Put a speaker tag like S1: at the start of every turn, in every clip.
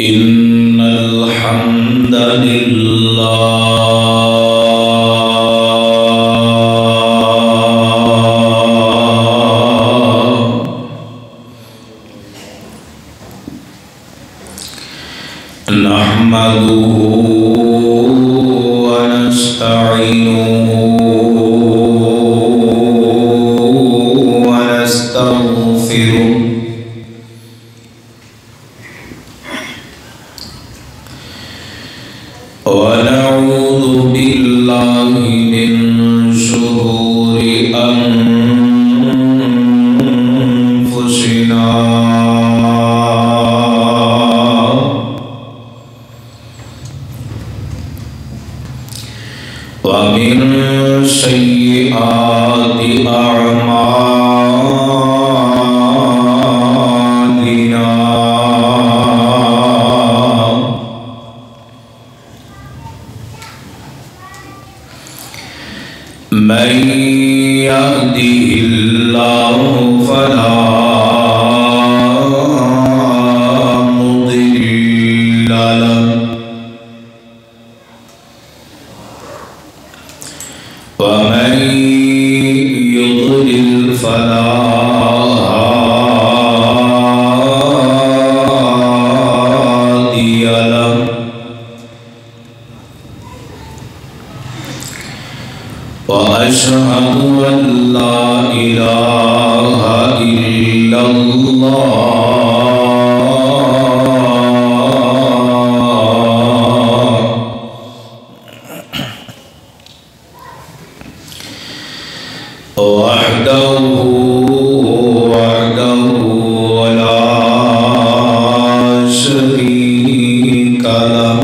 S1: إن الحمد لله نحمده ونستعينه ونستغفره ونعوذ بالله من شرور أنفسنا ومن سيئات أعمالنا من يهده الله فلا مضل له ومن يضلل فلا هادي له وأشهد أن لا إله إلا الله وحده لا شريك له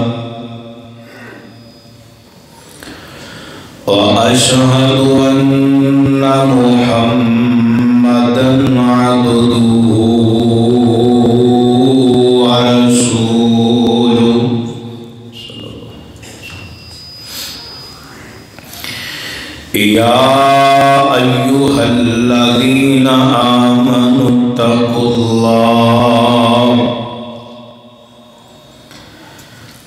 S1: وأشهد أن محمدًا عبده ورسوله يا أيها الذين آمنوا اتقوا الله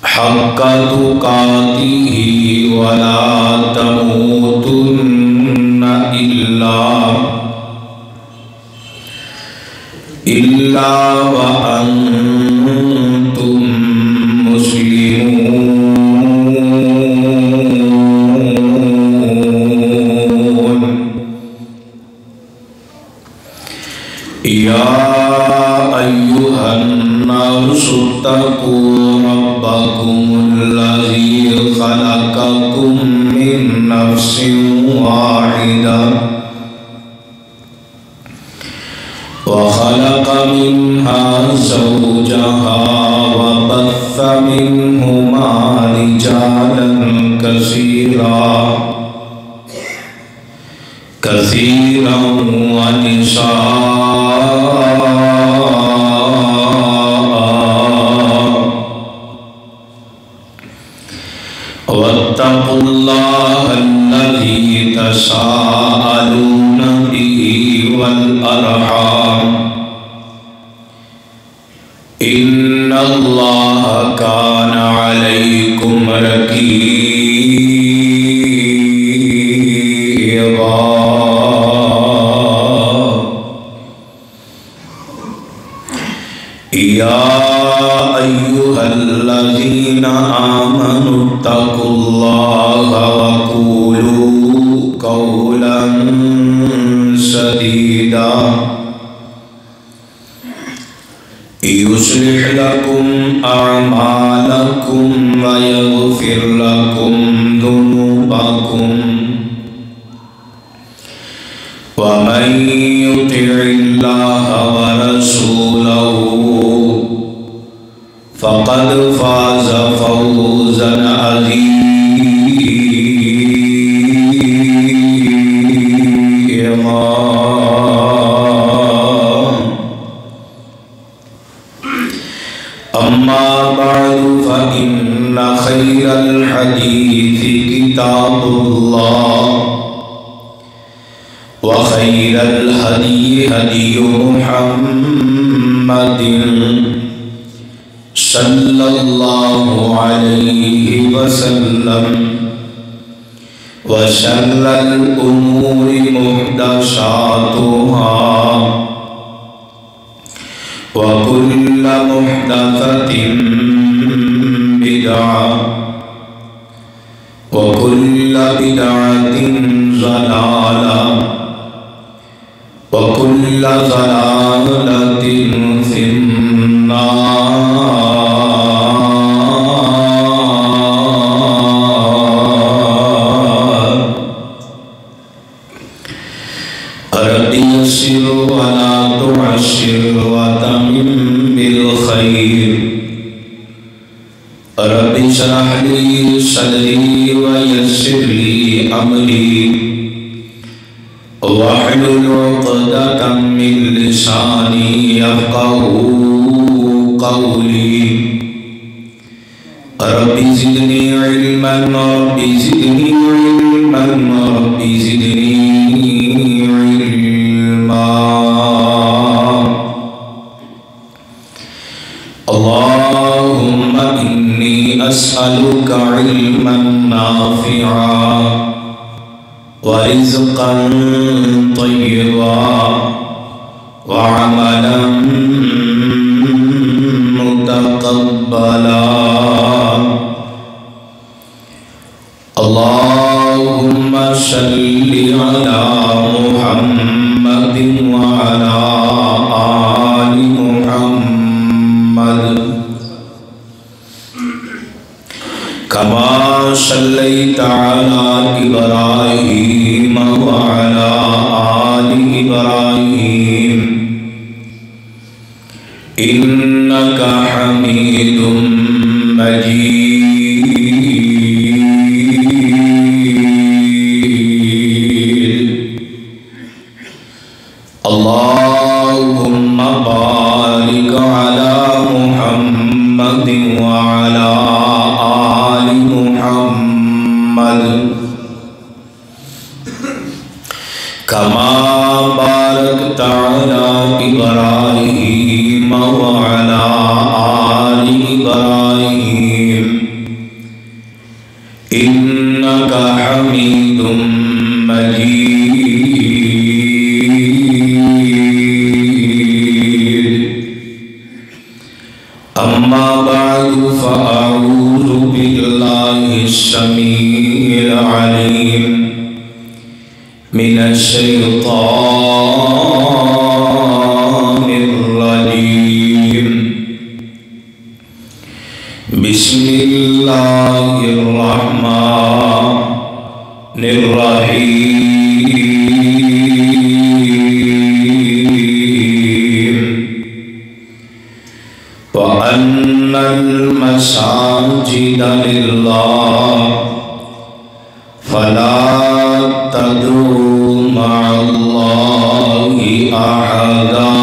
S1: حق تقاته ولا تموتن إلا وأنتم مسلمون يا أيها الناس اتقوا ربكم الذي خلقكم من نفس واحدة وخلق منها زوجها وبث منهما رجالا كثيرا ونساء واتقوا الله الذي تساءلون به والأرحام إن الله كان عليكم رقيبا يا أيها الذين آمنوا اتقوا الله وقولوا قولا سديدا يصلح لكم أعمالكم ويغفر لكم ذنوبكم ومن يطع الله ورسوله فقد فاز فوزا عظيما أما بعد فإن خير الحديث كتاب الله وخير الهدي هدي محمد صلی اللہ علیہ وسلم وشر الأمور محدثاتها وكل محدثة بدعة وكل بدعة ضلالة وكل ضلالة في النار رب يسر ولا تعسر وتمم بالخير رب اشرح لي صدري ويسر لي أمري واحلل عقدة من لساني يفقهوا قولي رب زدني علما رب زدني علما رب زدني علما اللهم إني أسألك علما نافعا ورزقا طيبا وعملا متقبلا اللهم صل على محمد وعلى آل محمد كما صليت على إبراهيم وعلى آل إبراهيم إنك حميد مجيد اللهم بارك على محمد وعلى آل محمد كما باركت على إبراهيم وعلى آل إبراهيم إنك حميد مجيد أما بعد فأعوذ بالله السميع العليم من الشيطان الرجيم بسم الله الرحمن الرحيم وأن المساجد لله فلا تدعوا مع الله أحدا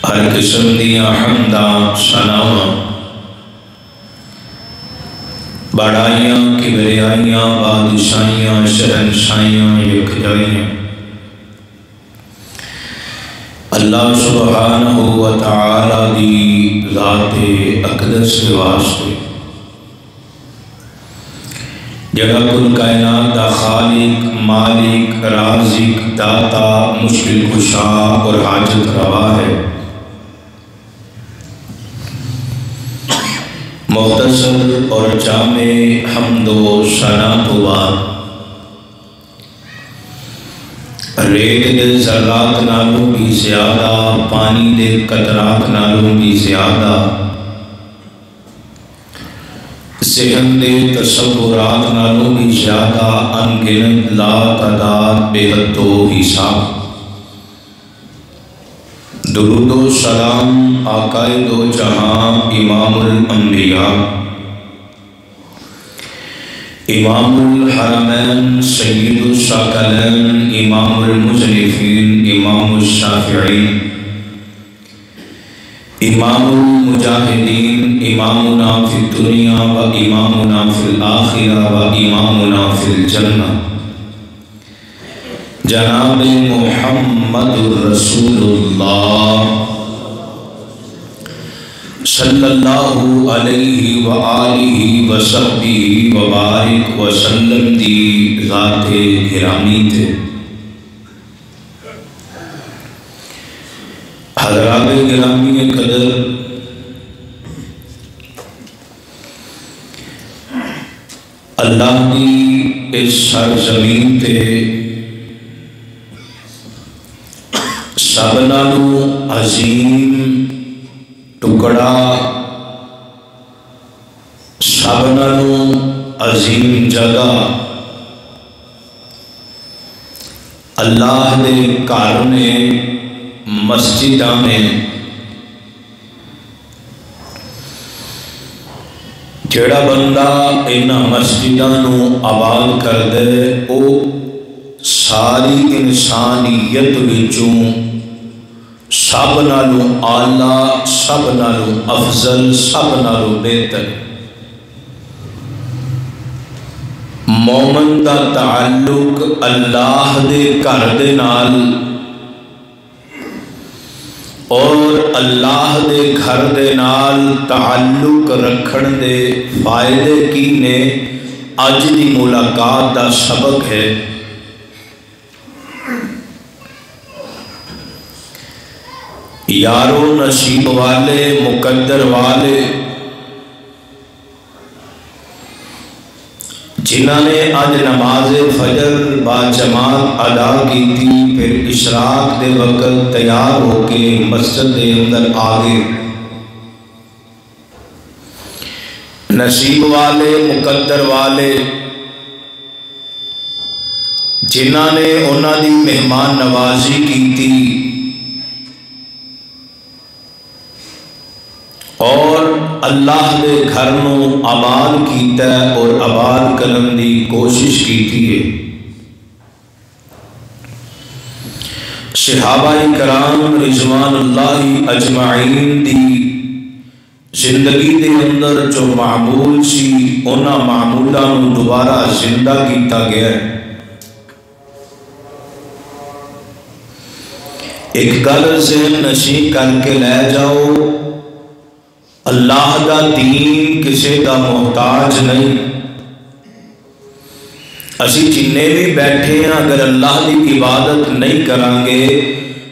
S1: ہر قسم دیا حمداں ثناواں بڑائیاں کبریائیاں بادشاہیاں شہنشاہیاں یکجائیاں اللہ سبحانہ و تعالی دی ذات اقدس کے واسطے جگہ کل کائنات دا خالق مالک رازق داتا مشکل کشا اور حاجت روا ہے مختصر اور جامع حمد و ثنا تو بعد ریت دے ذرات نالوں بھی زیادہ پانی دے قطرات نالوں بھی زیادہ ذہن دے تصورات نالوں بھی زیادہ انگنت لا تعداد بے حد و حساب درود و سلام آقائے دو جہاں امام الانبیاء امام الحرمین سید الثقلین امام المزنفین امام الشافعین امام المجاہدین، امامنا فی الدنیا و امامنا فی الآخرہ و امامنا فی الجنہ، جناب محمد رسول اللہ صلی اللہ علیہ وآلہ وصحبہ وبارک وسلم دی ذات گرامی تے حضرات گرامی قدر، اللہ کی اس سرزمین تے سب نالوں عظیم ٹکڑا، سب نالوں عظیم جگہ اللہ دے گھر نے مسجداں میں جڑا بندہ انہاں مسجداں نو آباد کر دے او ساری انسانیت وچوں سب نالوں اعلیٰ، سب نالوں افضل، سب نالوں بہتر۔ مومن دا تعلق اللہ دے گھر دے نال اور اللہ دے گھر دے نال تعلق رکھن دے فائدے کی نے اج دی ملاقات دا سبق ہے۔ یارو نصیب والے، مقدر والے، جنہاں نے آج نماز فجر با جماعت ادا کی تھی، پھر اشراق دے وقت تیار ہو کے مسجد دے اندر آگے، نصیب والے، مقدر والے، جنہاں نے انہاں دی مہمان نوازی کی تھی اور اللہ دے گھر نو آباد کیتا ہے اور آباد کرن دی کوشش کیتی ہے۔ صحابہ کرام رضوان اللہ اجمعین دی زندگی دے اندر جو معمول سی، انہاں معمولاں نو دوبارہ زندہ کیتا گیا ہے۔ ایک گل ذہن نشین کر کے لے جاؤ، اللہ دا دین کسی دا محتاج نہیں۔ اسی جننے بھی بیٹھے ہیں اگر اللہ دی عبادت نہیں کرانگے،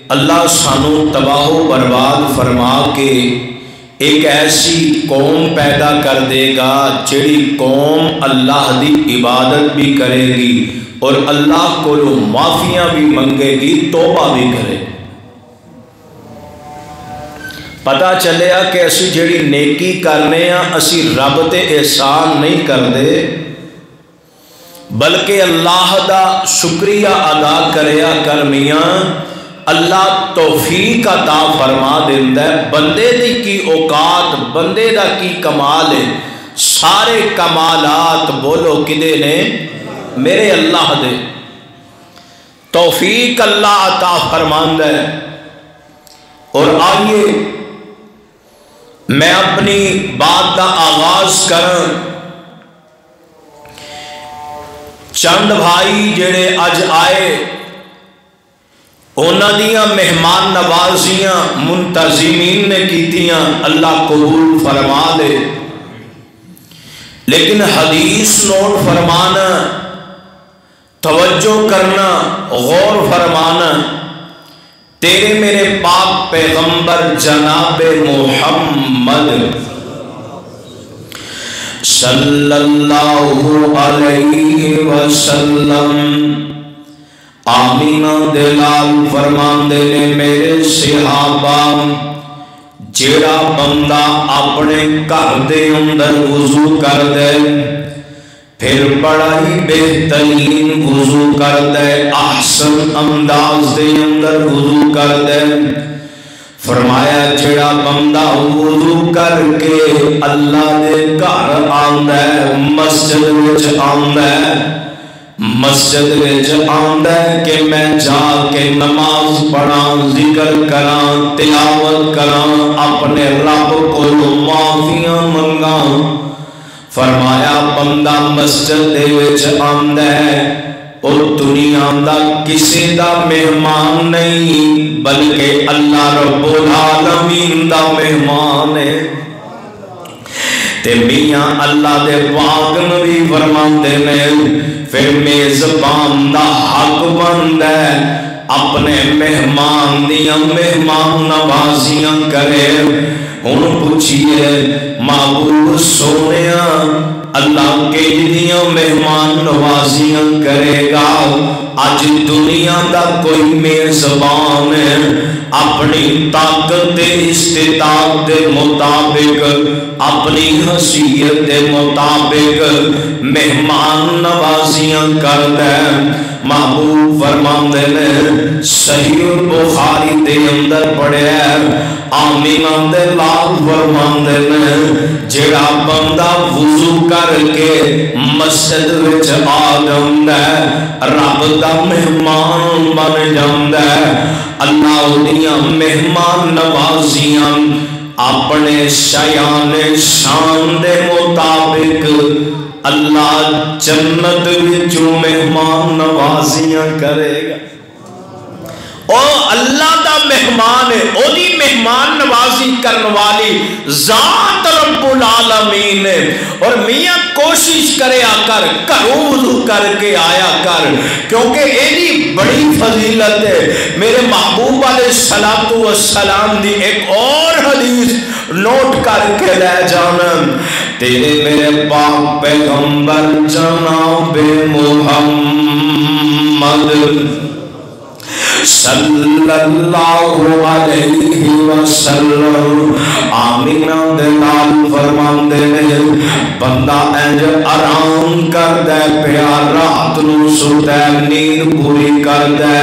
S1: اللہ سانو تباہ و برباد فرما کے ایک ایسی قوم پیدا کر دے گا جڑی قوم اللہ دی عبادت بھی کرے گی اور اللہ کو معافیاں بھی منگے گی، توبہ بھی کرے گی۔ پتہ چلیا کہ اسی جڑی نیکی کرنے ہیں اسی رب تے احسان نہیں کر دے بلکہ اللہ دا شکریہ ادا کریا کر میاں، اللہ توفیق عطا فرما دیندا ہے۔ بندے دی کی اوقات، بندے دا کی کمال ہے، سارے کمالات بولو کدے نے؟ میرے اللہ دے۔ توفیق اللہ عطا فرماندا ہے۔ اور آئیے میں اپنی بات کا آغاز کروں۔ چند بھائی جڑے اج آئے انہاں دیاں مہمان نوازیاں منتظمین نے کیتیاں، اللہ قبول فرما دے، لیکن حدیث نوٹ فرمانا، توجہ کرنا، غور فرمانا، تیرے میرے پاک پیغمبر جناب محمد صلی اللہ علیہ وسلم آمینہ دلال فرمان دے نے میرے صحابہ، جیڑا بندہ اپنے گھر دے اندر وضو کر دے پھر بڑا ہی بہترین وضو کر دے، احسن انداز دے اندر وضو کر دے، فرمایا جڑا بندہ وضو کر کے اللہ دے گھر آندا ہے، مسجد وچ آندا ہے، مسجد وچ آندا ہے کہ میں جا کے نماز پڑھاں، ذکر کراں، تلاوت کراں، اپنے رب کو معافیاں منگاں۔ فرمایا بندہ مسجد دے وچ آندا ہے او دنیا دا کسی دا مہمان نہیں بلکہ اللہ رب العالمین دا مہمان ہے۔ تے میاں اللہ دے پاک نبی فرماندے نے پھر میزبان دا حق بندا ہے اپنے مہمان دیاں مہمان نوازیاں کرے۔ ہن پوچھئے معبود سونیا اللہ کے دیاں مہمان نوازیاں کرے گا؟ آج دنیا دا کوئی میزبان ہے اپنی طاقت استطاعت دے مطابق اپنی حیثیت دے مطابق مہمان نوازیاں کرتا ہے۔ محبوب فرماندے نے صحیح البخاری دے اندر پڑھیا ہے آمینہ دے لال فرماندے نے جڑا بندہ وضو کر کے مسجد وچ آ جاندا ہے رب دا مہمان بن جاندا ہے۔ اللہ دیاں مہمان نوازیاں اپنے شایان شان دے مطابق اللہ جنت وچوں مہمان نوازیاں کرے گا۔ او اللہ دا مہمان ہے، او دی مہمان نوازی کرن والی ذات رب العالمین ہے۔ اور میاں کوشش کرے کر گھروں وضو کر کے آیا کر کیونکہ ایڈی بڑی فضیلت ہے۔ میرے محبوب علیہ السلام دی ایک اور حدیث نوٹ کر کے لے جانا، تیرے میرے پاک پیغمبر جناب محمد صلی اللہ علیہ وسلم آمینہ دلال فرماندے نے بندہ انج آرام کر دے پیار رات نو سوتا نیند پوری کر دے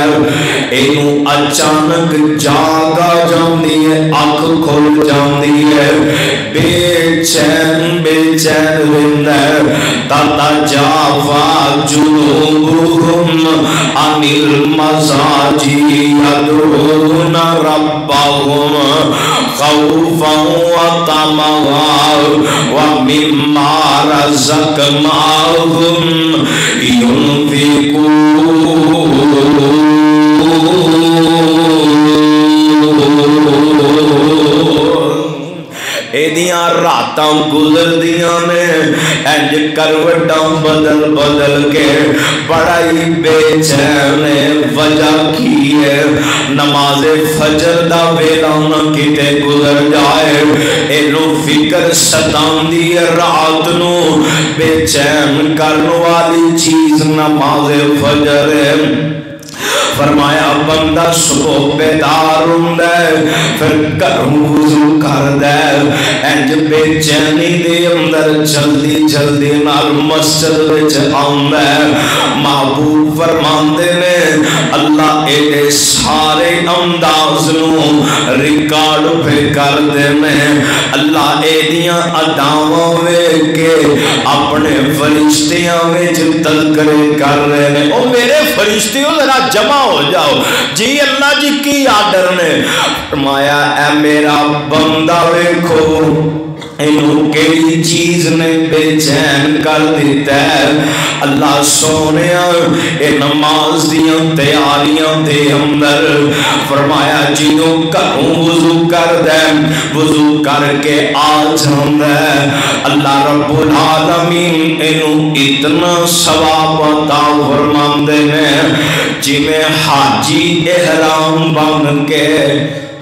S1: اینو اچانک جاگا جاندی ہے اکھ کھل جاندی ہے بے چین وندہ تاتا جاوا جنوبہم عن المزاجی یدعون ربهم خوفا وطمعا ومما رزقناهم ينفقون۔ ایدیاں راتاں گزر دیاں نے انج کروٹاں بدل بدل کے بڑا ہی بے چین وجہ کی ہے نماز فجر دا ویلا نہ کتے گزر جائے اینو فکر ستاندی رات نو بے چین کرن والی چیز نماز فجر ہے۔ فرمایا بندہ صبح بیدار ہوندے پھر گھروں وضو کر دے انج بے چینی دے اندر جلدی جلدی نال مسجد وچ آندا محبوب فرماندے نے اللہ اے سارے انداز نو ریکارڈ پہ کر دے میں اللہ اے دیاں اداواں ویکھ کے اپنے فرشتیاں وچ تذکرے کر رہے ہیں۔ او میرے فرشتیوں ذرا جمع ہو جاؤ جی اللہ جی کی آڈر نے فرمایا اے میرا بندہ ویکھو اینو کیڑی چیز نے بے چین کر دیتا ہے۔ اللہ سونیا اے نماز دیاں تیاریاں دے اندر فرمایا جنوں گھروں وضو کر دے وضو کر کے آ جاندا ہے اللہ رب العالمین اینو اتنا ثواب عطا فرماندے نے جویں حاجی احرام بن کے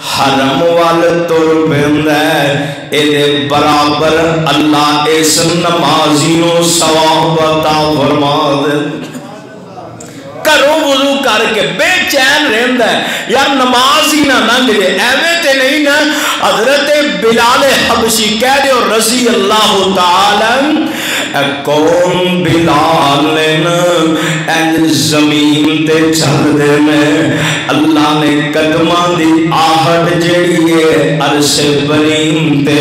S1: حرم وال تر پیندا ہے اے دے برابر اللہ اس نمازی نو ثواب عطا فرما دے۔ گھروں وضو کر کے بے چین رہندا ہے یار نماز ہی نہ لنگ جائے ایویں تے نہیں نا۔ حضرت بلال حبشی کہہ دے اور رضی اللہ تعالی کون بلال نے زمین تے چل دے میں اللہ نے قدماں دی آہٹ جیڑی ہے عرش بریم تے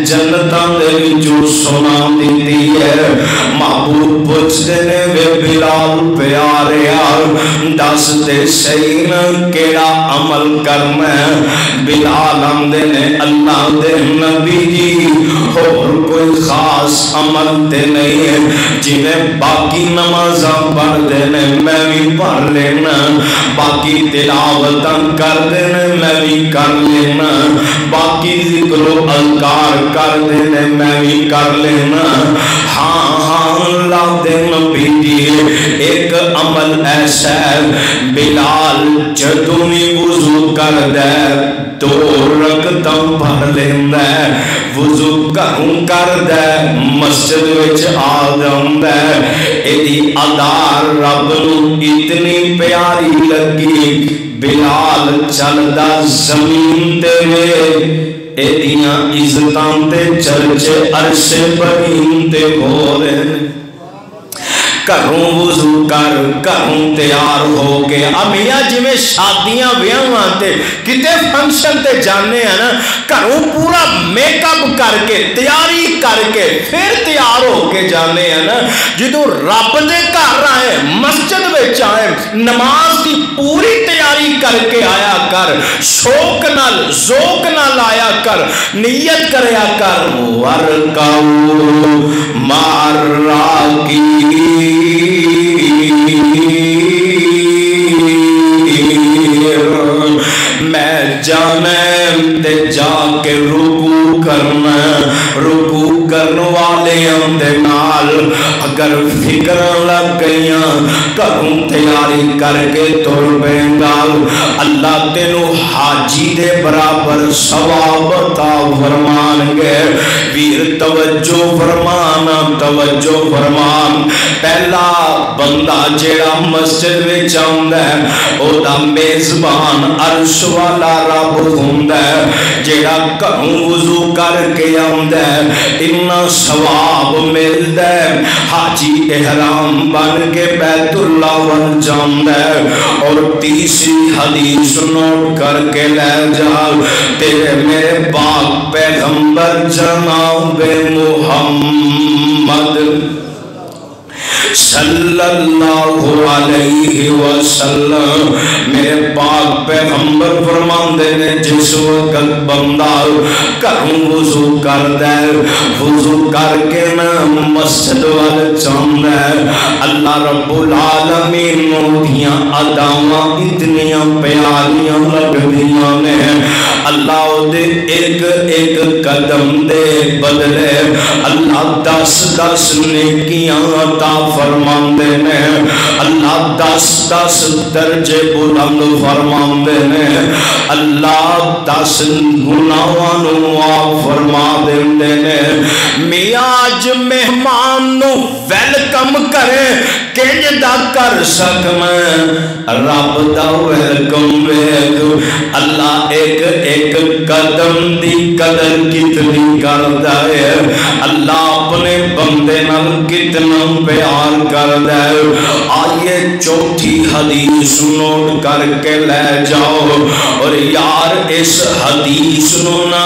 S1: جنتاں دے وچوں سنا دیتی ہے۔ محبوب پوچھتے نے وے بلال پیاریا دس دے صحیح نا کیڑا عمل کرنا ہے؟ بلال آندے نے اللہ دے نبی جی اور کوئی خاص عمل تے نہیں ہے، جنہیں باقی نمازاں پڑھ دینے میں بھی پڑھ لینا، باقی تلاوتاں کر دینے میں بھی کر لینا، باقی ذکر و اذکار کر دینے میں بھی کر لینا۔ ہاں اللہ دے نبی جی ایک عمل ایسا ہے بلال جدوں بھی وضو کر دے دو رکعتاں پڑھ لیندا ہے، وضو گھروں کر دے مسجد وچ آ جاندا ہے، ایدی ادا رب نو اتنی پیاری لگی بلال چلدا زمین تے ایدیاں عزتاں تے چرچے عرش برین تے ہو رہے ہیں۔ گھروں وضو کر گھروں تیار ہو کے امیاں جی میں شادیاں ویاواں تے کتے فنکشن تے جانے ہیں نا، گھروں پورا میک اپ کر کے تیاری کر کے پھر تیار ہو کے جانے ہیں نا، جدوں رب دے گھر آئے مسجد وچ آئے نماز کی پوری تیاری کر کے آیا کر، شوق نال ذوق نال آیا کر، نیت کریا کر ورکعوا مع الراکعین، میں جانا تے جا کے رکوع کرنا، رکوع کرنے والے دے نال اگر فکر لگ گئیاں کروں تیاری کر کے تر پیندا، اللہ تینوں حاجی دے برابر ثواب عطا فرمان گے۔ ویر توجہ فرمانا توجہ فرمان، پہلا بندہ جیڑا مسجد وچ آندا ہے او دا میزبان عرش والا رب ہوندا ہے، جیڑا گھروں وضو کر کے آندا ہے اتنا ثواب ملدا ہے، حاجی احرام بن کے بیت اللہ ول جاندا ہے۔ اور تیسری حدیث نوٹ کر کے لے جا، تیرے میرے پاک پیغمبر جناب محمد صلی اللہ علیہ وسلم میرے پاک پیغمبر فرماندے نے جس وقت بندہ گھروں وضو کر دے وضو کر کے نا مسجد وال چاہندا ہے، اللہ رب العالمین دیاں اداواں اتنیاں پیاریاں لگدیاں نے، اللہ دے ایک ایک قدم دے بدلے اللہ 10 نیکیاں عطا فرماندے نے، اللہ 10 درجے بلند فرماندے نے، اللہ 10 گناہاں نو معاف فرما دیندے نے۔ میاں اج مہمان نو ویلکم کرے کنج دا کر سکنا، رب دا ویلکم ویکھ اللہ ایک ایک قدم دی قدر کتنی کردا ہے، اللہ اپنے بندے نال کتنا پیار کردا ہے۔ آئیے چوتھی حدیث نوٹ کر کے لے جاؤ، اور یار اس حدیث نو نا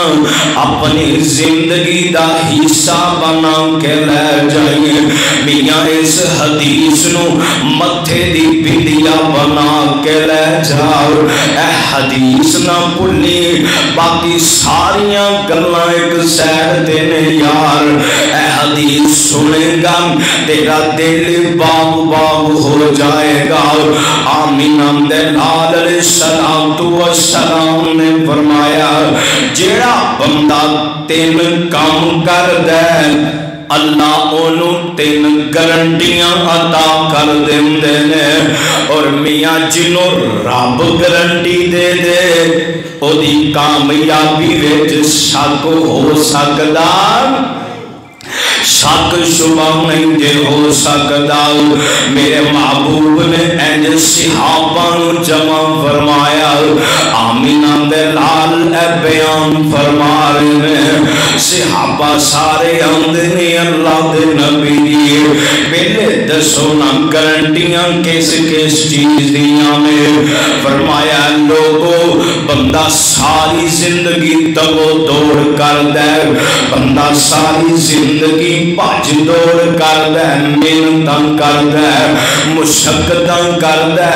S1: اپنی زندگی دا حصہ بنا کے لے جائیں، میاں اس حدیث نو متھے دی بندیا بنا کے لے جاؤ، اے حدیث نہ بھولی، باقی ساریاں گلاں ایک سائڈ تے نے یار، اے حدیث سنے گا تیرا دل باغ باغ ہو جائے گا۔ آمینہ دے لال علیہ السلام نے فرمایا جیڑا بندہ 3 کام کر دے اللہ انہوں 3 گارنٹیاں عطا کر دیندے نے، اور میاں جنوں رب گارنٹی دے دے او دی کامیابی وچ شک ہو سکدا، شک شبہ نہیں دے ہو سکدا۔ میرے محبوب نے انج صحابہ نو جمع فرمایا، آمینہ دے لال اے بیان فرما رہے ہیں، صحابہ سارے آندے نے اللہ دے نبی پہلے دسو نا گارنٹیاں کس کس چیز دیاں میں؟ فرمایا لوگو بندہ ساری زندگی دو دوڑ کر دے بندہ ساری زندگی بھج دوڑ کر دے محنتاں کر دے مشقتاں کر دے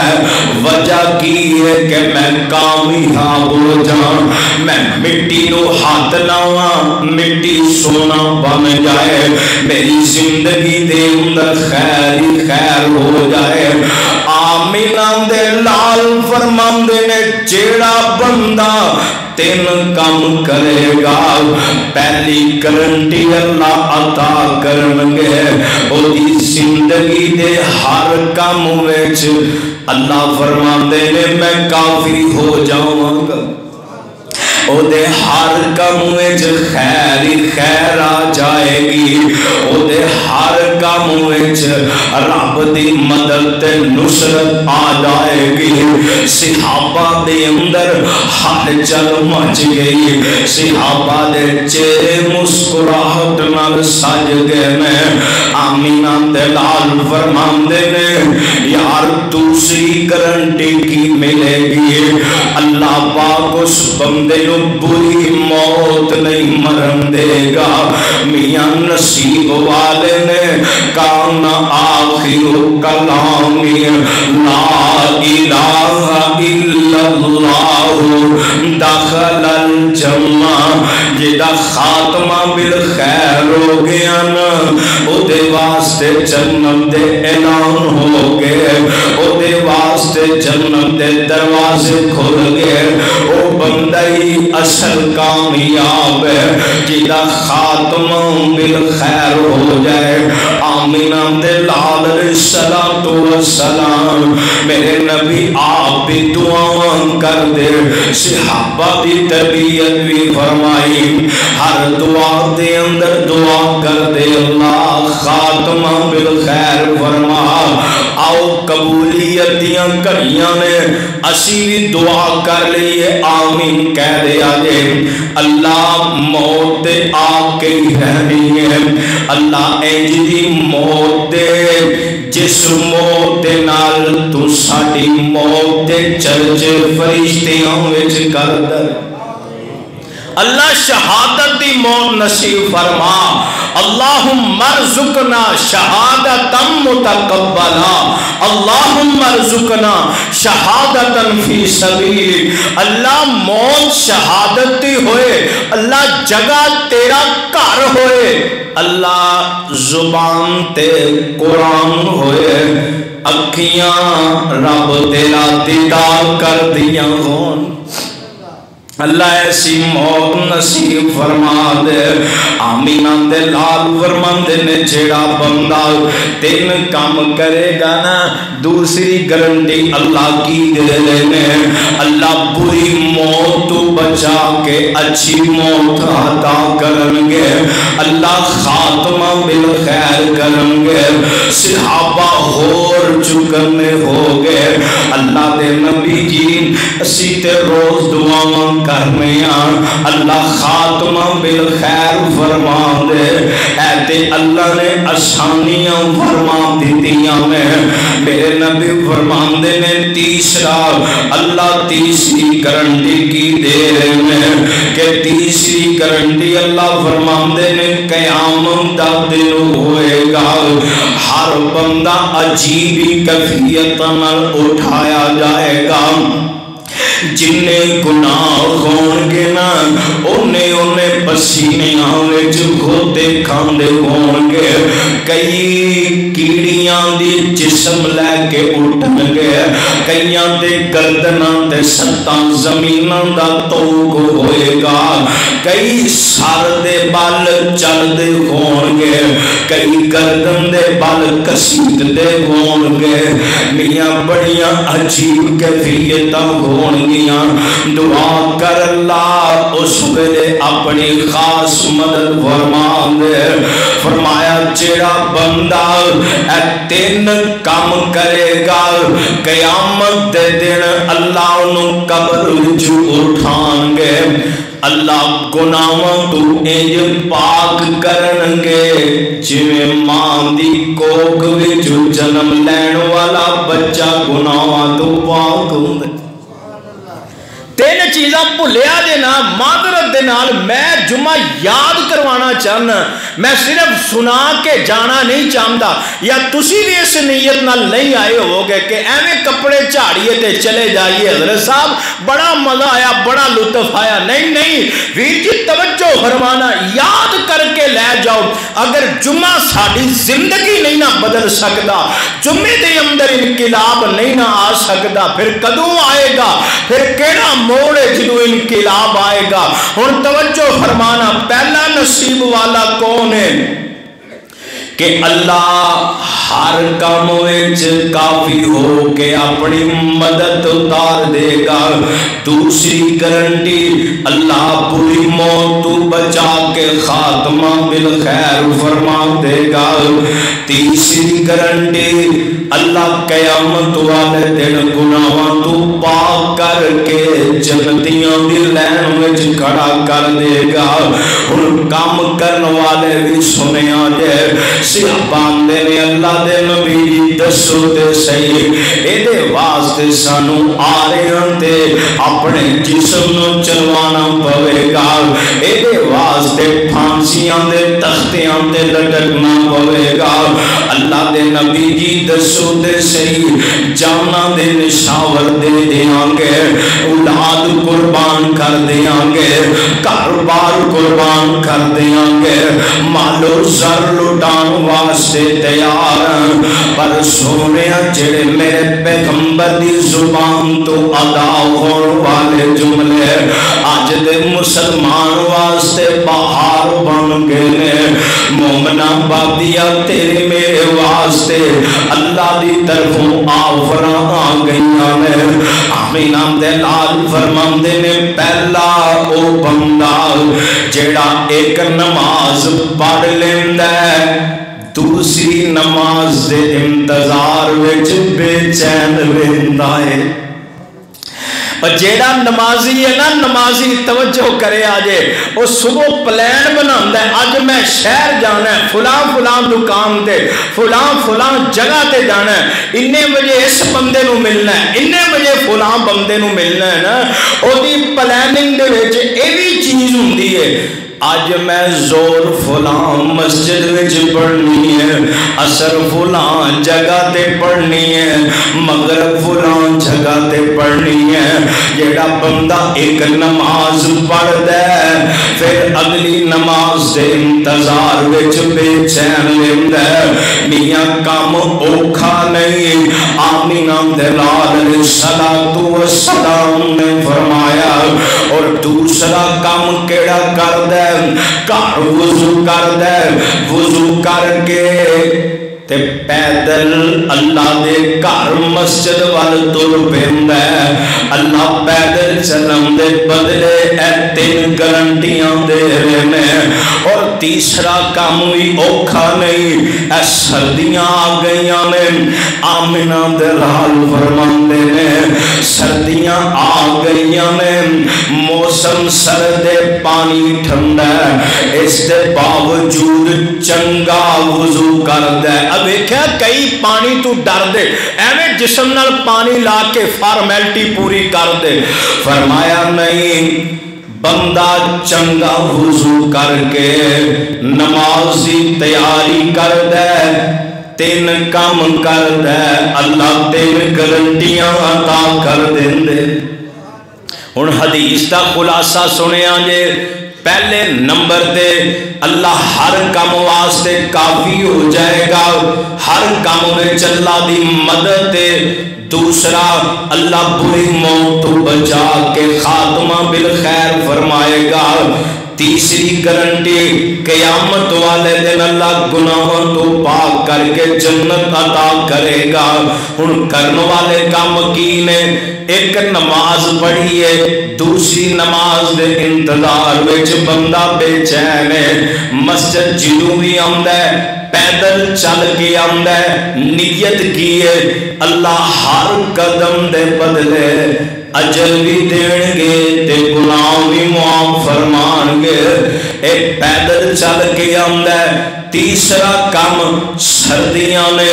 S1: وجہ کی ہے کہ میں کامیاب ہو جاؤں میں مٹی نو ہاتھ لاواں مٹی سونا بن جائے میری زندگی دے اندر خیر ہی خیر ہو جائے آمینہ دے لال فرماندے نے جیڑا بندہ تین کام کرے گا پہلی گارنٹی اللہ عطا کرنگے اوہی زندگی دے ہر کام وچ اللہ فرماندے نے میں کافی ہو جاؤں گا او دے ہر کام وچ خیر ہی خیر آ جائے گی او دے ہر کام وچ رب دی مدد تے نصرت آ جائے گی صحابہ دے اندر ہلچل مچ گئی صحابہ دے چہرے مسکراہٹ نال سج گئے میں آمینہ دے لال فرماندے نے یار دوسری گارنٹی کی ملے گی اللہ پاک اس بندے بری موت نہیں مرن دے گا میاں نصیب والے نے کان آخر کلامی لا الہ الا اللہ دخل الجنہ جدا خاتمہ بالخیر ہو گیا نا او دے واسطے جنت دے اعلان ہو گئے او دے واسطے جنت دے دروازے کھل گئے او بندائی اصل کامیاب ہے جدا خاتمہ بالخیر ہو جائے آمینہ دے لال الصلاۃ والسلام میرے نبی آپ بھی دعاں کر دے صحابہ دی طبیعت بھی فرمائی ہر دعا دے اندر دعا کر دے اللہ خاتمہ بالخیر فرما آؤ قبولیت دیاں کڑیاں نے اسی بھی دعا کر لئے آمین کہہ دے آجے اللہ موت دے آکے ہی رہنی ہے اللہ انجدی موت دے جس موت دے نال تو ساڑی موت دے چرچے فرشتیاں وچ کر در اللہ شہادت دی موت نصیب فرما اللہم ارزقنا شہادتا متقبلا اللہم ارزقنا شہادتا فی سبیل اللہ موت شہادتی ہوئے اللہ جگہ تیرا کار ہوئے اللہ زبان تے قرآن ہوئے اکھیاں رب تیرا دیدار کر دیا ہون اللہ ایسی موت نصیب فرما دے آمینہ دے لال فرماندے نے جیڑا بندہ تین کام کرے گا نا دوسری گارنٹی اللہ کی دے لینے اللہ بری موت تو بچا کے اچھی موت عطا کرنگے اللہ خاتمہ بالخیر کرنگے صحابہ ہور چکنے ہو گئے اللہ دے نبی جی اسی تے روز دعاں کرنیاں اللہ خاتمہ بالخیر فرما دے ایتے اللہ نے آسانیاں فرما دیتیاں میں میرے نبی فرما دے نے تیسرا اللہ تیسری گارنٹی کی دے رہے میں کہ تیسری گارنٹی اللہ فرما دے نے قیامت دا دن ہوئے گا ہر بندہ عجیبی کیفیت نال اٹھایا جائے گا جننے گناہ ہون گے نا انہیں پسینے آنے جھوتے کھاندے ہون گے کئی کیڑیاں دی جسم لے کے اٹھن گے کئیاں دے گردناں دے ستاں زمیناں دا توگ ہوئے گا کئی سار دے بال چل دے ہون گے کئی گردن دے بال کسیت دے ہون گے میاں بڑیاں عجیب کیفیتاں ہون گیاں دعا کر اللہ اس ویلے اپنی خاص مدد فرما دے فرمایا جیڑا بندہ اے تین کام کرے گا قیامت دے دن اللہ انہوں قبر جو اٹھان گے اللہ گناہوں تو انج پاک کرنگے جویں ماں دی کوک وچ جنم لین والا بچہ گناہوں تو پاک ہوندے تین چیزاں بھولیا جے نا معذرت دے نال میں جمعہ یاد کروانا چاہنا میں صرف سنا کے جانا نہیں چاہتا یا تسی بھی اس نیت نال نہیں آئے ہو گے کہ ایویں کپڑے جھاڑیے تے چلے جائیے حضرت صاحب بڑا مزہ آیا بڑا لطف آیا نہیں ویر جی توجہ فرمانا یاد کر کے لے جاؤ اگر جمعہ ساری زندگی نہیں نہ بدل سکتا جمعے دے اندر انقلاب نہیں نہ آ سکتا پھر کدوں آئے گا پھر کیڑا موڑ ہے جدو انقلاب آئے گا ہن توجہ فرمانا پہلا نصیب والا کون ہے کہ اللہ ہر کام وچ کافی ہو کے اپنی مدد اتار دے گا دوسری گارنٹی اللہ پوری موت تو بچا کے خاتمہ بالخیر فرما دے گا تیسری گارنٹی اللہ قیامت والے دن گناہاں تو پاک کر کے جنتیاں دی لین وچ کھڑا کر دے گا ہن کام کرن والے بھی سنیا جے صحابان دے نے اللہ دے نبی دسو تے صحیح اے دے واسطے سانو آریاں تے اپنے جسم نو چلوانا پوے گا اے دے واسطے پھانسیاں دے تختیاں تے لٹکنا پوے گا اللہ دے نبی جی دسو تے صحیح جانا دے نشاور دے دیاں گے اولاد قربان کر دیاں گے کاروبار قربان کر دیاں گے مالو زر لٹان واسطے تیار پر سونے جڑے میرے پیغمبر دی زبان تو ادا ہون والے جملے آج دے مسلمان واسطے بہار بن گئے مومنہ بادیا تیرے میرے واسطے اللہ دی طرفوں آفراں آ گئیاں نے آمین آمدے لال فرماندے نے پہلا او بندہ جڑا ایک نماز پڑھ لیندہ ہے دوسری نماز دے انتظار وچ بے چین رہندا ہے اور جیڑا نمازی ہے نا نمازی توجہ کرے آجے وہ صبح پلان بناندہ ہے آج میں شہر جانا ہے فلان دکان تے فلان جگہ تے جانا ہے انہیں بجے اس بندے نو ملنا ہے انہیں بجے فلان بندے نو ملنا ہے نا او دی پلاننگ دے وچ ایوی چیز ہوندی ہے آج میں زور فلان مسجد وچ پڑھنی ہے عصر فلان جگہ تے پڑھنی ہے مغرب فلان جگہ تے پڑھنی ہے جیڑا بندہ ایک نماز پڑھ دے پھر اگلی نماز دے انتظار وچ بے چین لیندہ ہے میاں کام اوکھا نہیں آمین آمدلال علیہ السلام نے فرمایا اور دوسرا کام کیڑا کر دے کار وضو کر دے وضو کر کے تے پیدل اللہ دے کار مسجد وال تر پیندہ ہے اللہ پیدل چلن دے بدلے اے تین گارنٹیاں دے رہے اور تیسرا کام بھی اوکھا نہیں اے سردیاں آ گئیاں نے آمینہ دے لال فرماندے نے سردیاں آ گئیاں نے موسم سردے پانی ٹھنڈا ہے اس دے باوجود چنگا وضو کر دے اب ایک ہے کئی پانی تو ڈر دے ایویں جسم نال پانی لا کے فارمیلٹی پوری کر دے فرمایا نہیں بندہ چنگا وضو کر کے نمازی تیاری کر دے تین کام کر دے اللہ تین گارنٹیاں عطا کر دیں دے ہن حدیث دا خلاصہ سنیا جے پہلے نمبر دے اللہ ہر کام واسطے کافی ہو جائے گا ہر کام میں اللہ دی مدد دے دوسرا اللہ بری موت تو بچا کے خاتمہ بالخیر فرمائے گا تیسری گارنٹی قیامت والے دن اللہ گناہوں تو پاک کر کے جنت عطا کرے گا ہن کرن والے کام کی نے ایک نماز پڑھی ہے دوسری نماز دے انتظار وچ بندہ بے چین ہے مسجد جدوں بھی آندا ہے پیدل چل کے آندا ہے نیت کی ہے اللہ ہر قدم دے بدلے اجر بھی دین گے تے گناہ بھی معاف فرمان گے ایک پیدل چل کے آندا ہے تیسرا کام سردیاں نے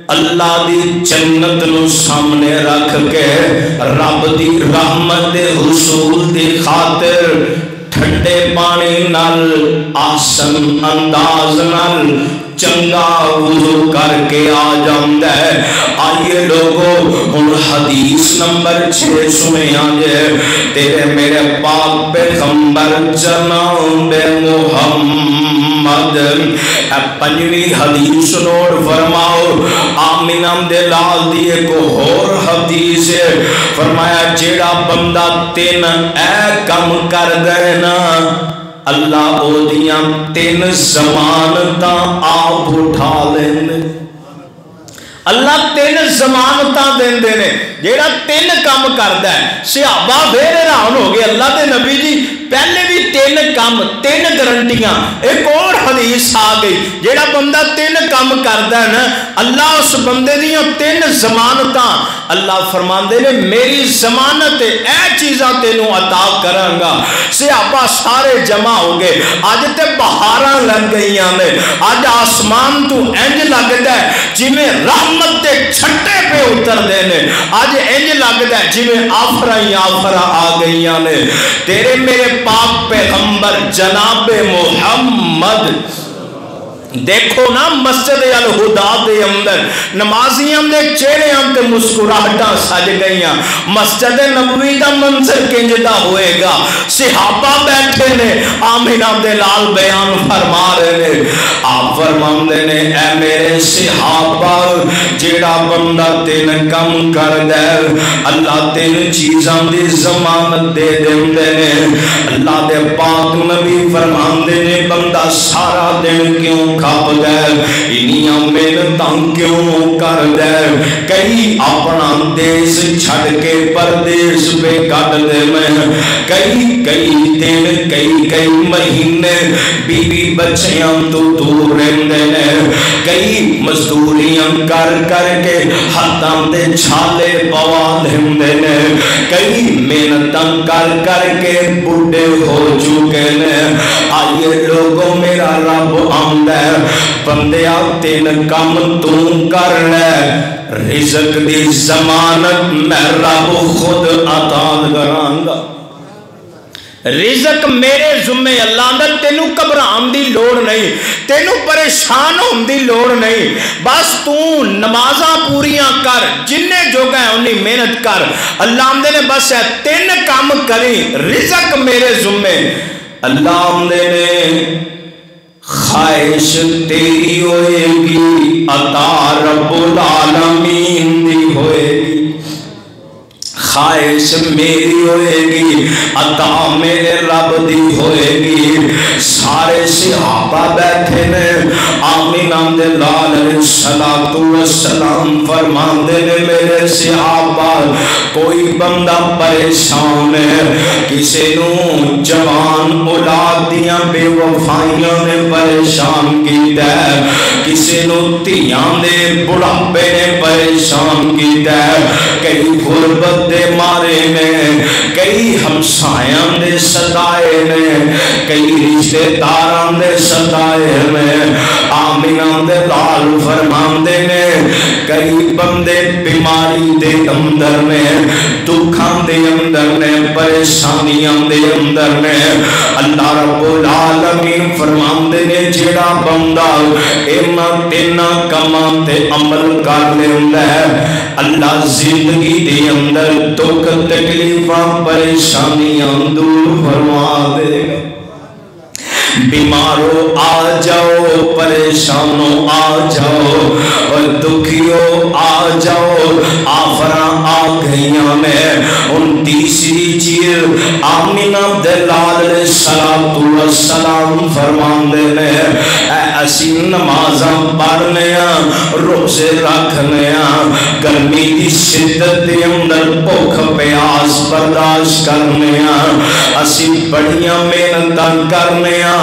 S1: اللہ دی جنت نو سامنے رکھ کے رب دی رحمت دے حصول دی خاطر ٹھنڈے پانی نال آسن انداز نال چنگا وضو کر کے آ جاندہ ہے۔ آئیے لوگوں ان حدیث نمبر 6 سنیں آجے تیرے میرے پاک پیغمبر جناب محمد پنجوی حدیث نوٹ فرماؤ۔ آمینہ دے لال دیئے کو اور حدیث فرمایا جیڑا بندہ 3 اے کم کر دے نا اللہ او دیاں 3 ضمانتاں آپ اٹھا لیں۔ اللہ 3 ضمانتاں دین دے نے جیڑا 3 کام کردا ہے۔ صحابہ پھر حیران ہو گئے اللہ دے نبی جی پہلے بھی 3 کام 3 گارنٹیاں۔ ایک اور حدیث آ گئی جیڑا بندہ 3 کام کردا ہے نا اللہ اس بندے دیاں 3 ضمانتاں اللہ فرماندے نے میری ضمانت اے چیزاں تینوں عطا کراں گا۔ صحابہ سارے جمع ہو گئے۔ اج تے بہاراں لگ گئیاں نے، اج آسمان تو انج لگدا ہے جویں رحمت دے چھٹے پہ اتر دے نے، اج انج لگدا ہے جویں آفراں ہی آفراں آ گئیاں نے۔ تیرے میرے پاک پیغمبر جناب محمد دیکھو نا مسجد الہدا دے اندر نمازیاں دے چہریاں تے مسکراہٹاں سج گئیاں۔ مسجد نبوی دا منظر کنجدا ہوئے گا۔ صحابہ بیٹھے نے آمینہ دے لال بیان فرما رہے نے۔ آپ فرماندے نے اے میرے صحابہ جیڑا بندہ 3 کم کر دے اللہ 3 چیزاں دی ضمانت دے دیندے نے۔ اللہ دے پاک نبی فرماندے نے بندہ سارا دن کیوں کھپ دے انیاں محنتاں کیوں کر دے کئی اپنا دیس چھڑ کے پردیس پہ کٹ دے میں کئی دن کئی مہینے بیوی بچیاں تو دور رہندے نے کئی مزدوریاں کر کے ہاتھاں تے چھالے پوا لیندے نے کئی محنتاں کر کے بوڑھے ہو چکے نے۔ آئیے لوگوں میرا رب آندا ہے بندیا 3 کام تو کر لے رزق دی ضمانت میں رب خود عطا کراں گا۔ رزق میرے ذمہ اللہ دا تینوں گھبران دی لوڑ نہیں تینوں پریشان ہون دی لوڑ نہیں بس تو نمازاں پوریاں کر جننے جوگا ہے انہی محنت کر۔ اللہ آمدے نے بس ہے 3 کام کریں رزق میرے ذمہ۔ اللہ آمدے نے خواہش تیری ہوئے گی عطا رب العالمین دی ہوئے گی خواہش میری ہوئے گی عطا میرے رب دی ہوئے گی۔ سارے صحابہ بیٹھے نے آمینہ دے لال علیہ السلام فرماندے نے میرے صحابہ کوئی بندہ پریشان ہے کسی نو جوان اولاد دیاں بے وفائیاں نے پریشان کیتا ہے کسی نو تیاں دے بڑھاپے نے پریشان کیتا ہے کئی غربت دے مارے نے کئی ہمسایاں دے ستائے نے کئی رشتے داراں دے ستائے نے۔ آمینہ دے لال فرماندے نے کئی بندے بیماری دے اندر نے دکھاں دے اندر نے پریشانیاں دے اندر نے۔ اللہ رب العالمین فرماندے نے جیڑا بندہ اینا 3 کماں تے عمل کر لیندا ہے اللہ زندگی دے اندر دکھ تکلیفاں پریشانیاں دور فرما دے گا۔ بیماروں آ جاؤ پریشانوں آ جاؤ اور دکھیوں آ جاؤ آفراں آ گئیاں میں ان تیسری چیز آمینہ دلال علیہ السلام فرماندے نے اے اسی نمازاں پڑھنیاں روزے رکھنیاں گرمی دی شدت دے اندر بھوک پیاس برداشت کرنیاں اسی بڑیاں محنتاں کرنیاں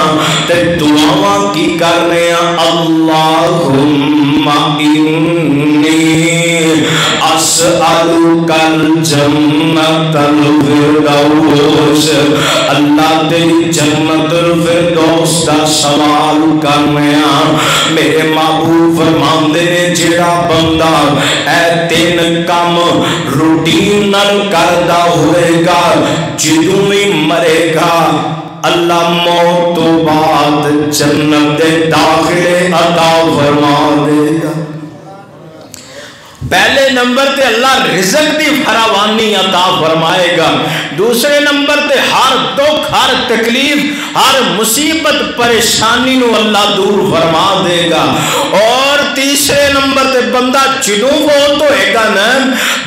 S1: تے دعاواں کی کرنیاں اللہم انی اسألک کل جنت الفردوس، اللہ تیری جنت الفردوس دا سوال کرنیا۔ میرے محبوب فرماندے نے جڑا بندہ اے تین کام روٹین نال کردا ہوئے گا، جدوں بھی مرے گا اللہ موت تو بعد جنت دے داخلے عطا فرما دے گا۔ پہلے نمبر تے اللہ رزق دی فراوانی عطا فرمائے گا، دوسرے نمبر تے ہر دکھ، ہر تکلیف، ہر مصیبت پریشانی نو اللہ دور فرما دے گا، اور تیسرے نمبر تے بندہ جدوں موت ہوئے گا نا،